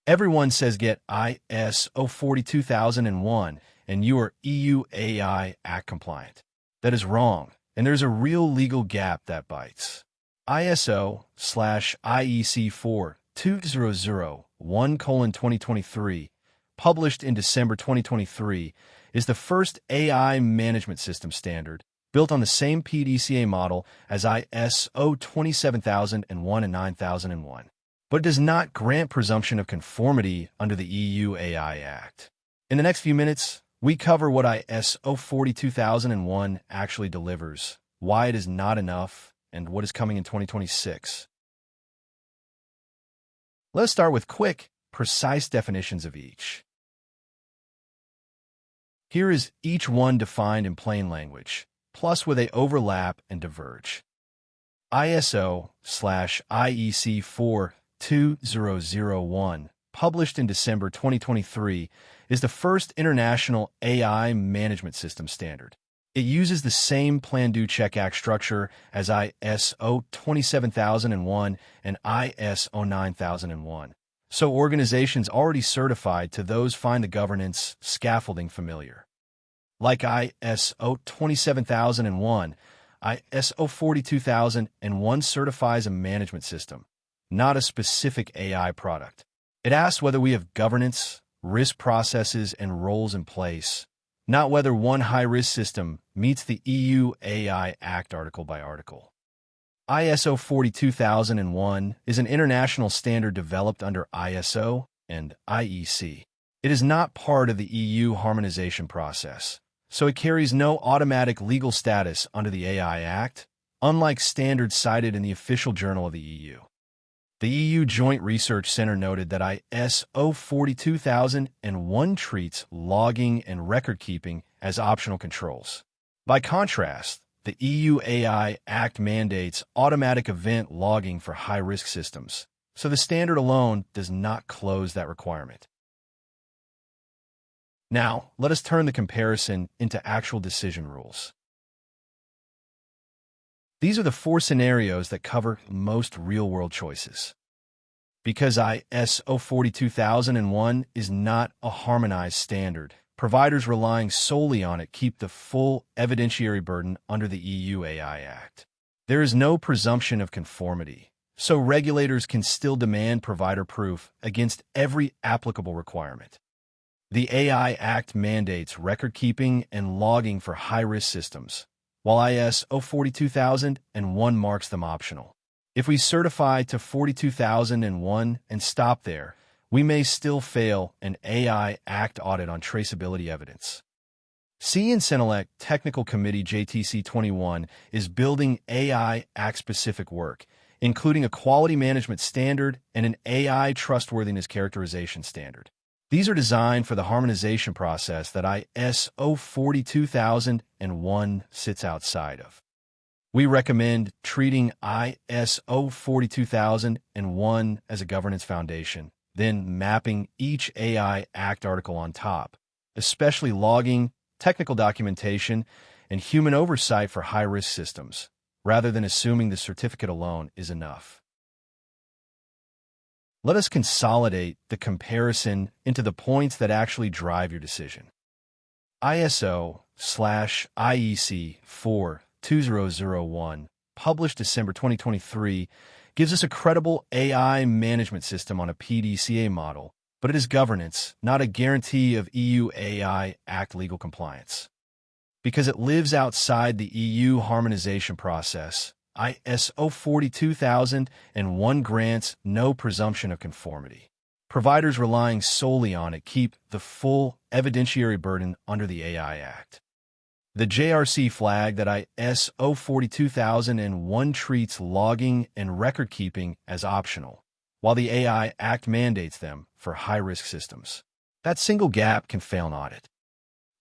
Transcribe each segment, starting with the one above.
Everyone says get ISO 42001 and you are EU AI Act compliant. That is wrong, and there's a real legal gap that bites. ISO/IEC 42001:2023, published in December 2023, is the first AI management system standard built on the same PDCA model as ISO 27001 and 9001. But it does not grant presumption of conformity under the EU AI Act. In the next few minutes, we cover what ISO 42001 actually delivers, why it is not enough, and what is coming in 2026. Let us start with quick, precise definitions of each. Here is each one defined in plain language, plus where they overlap and diverge. ISO/IEC 42001, published in December 2023, is the first international AI management system standard. It uses the same Plan-Do-Check Act structure as ISO 27001 and ISO 9001, so organizations already certified to those find the governance scaffolding familiar. Like ISO 27001, ISO 42001 certifies a management system, not a specific AI product. It asks whether we have governance, risk processes, and roles in place, not whether one high-risk system meets the EU AI Act article by article. ISO 42001 is an international standard developed under ISO and IEC. It is not part of the EU harmonization process, so it carries no automatic legal status under the AI Act, unlike standards cited in the official journal of the EU. The EU Joint Research Center noted that ISO 42001 treats logging and record-keeping as optional controls. By contrast, the EU AI Act mandates automatic event logging for high-risk systems, so the standard alone does not close that requirement. Now, let us turn the comparison into actual decision rules. These are the 4 scenarios that cover most real-world choices. Because ISO 42001 is not a harmonized standard, providers relying solely on it keep the full evidentiary burden under the EU AI Act. There is no presumption of conformity, so regulators can still demand provider proof against every applicable requirement. The AI Act mandates record-keeping and logging for high-risk systems, while ISO 42001 marks them optional. If we certify to 42001 and stop there, we may still fail an AI Act audit on traceability evidence. CN-CENELEC Technical Committee JTC 21 is building AI Act-specific work, including a quality management standard and an AI trustworthiness characterization standard. These are designed for the harmonization process that ISO 42001 sits outside of. We recommend treating ISO 42001 as a governance foundation, then mapping each AI Act article on top, especially logging, technical documentation, and human oversight for high-risk systems, rather than assuming the certificate alone is enough. Let us consolidate the comparison into the points that actually drive your decision. ISO/IEC 42001, published December 2023, gives us a credible AI management system on a PDCA model, but it is governance, not a guarantee of EU AI Act legal compliance. Because it lives outside the EU harmonization process, ISO 42001 grants no presumption of conformity. Providers relying solely on it keep the full evidentiary burden under the AI Act. The JRC flagged that ISO 42001 treats logging and record-keeping as optional, while the AI Act mandates them for high-risk systems. That single gap can fail an audit.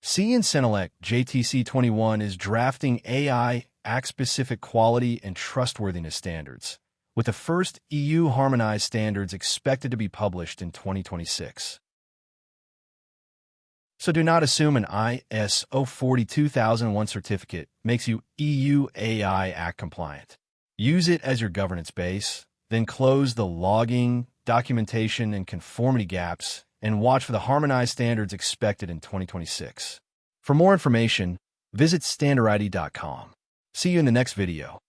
CN-CENELEC JTC 21 is drafting AI Act-specific quality and trustworthiness standards, with the first EU harmonized standards expected to be published in 2026. So do not assume an ISO 42001 certificate makes you EU AI Act compliant. Use it as your governance base, then close the logging, documentation and conformity gaps, and watch for the harmonized standards expected in 2026. For more information, visit standarity.com. See you in the next video.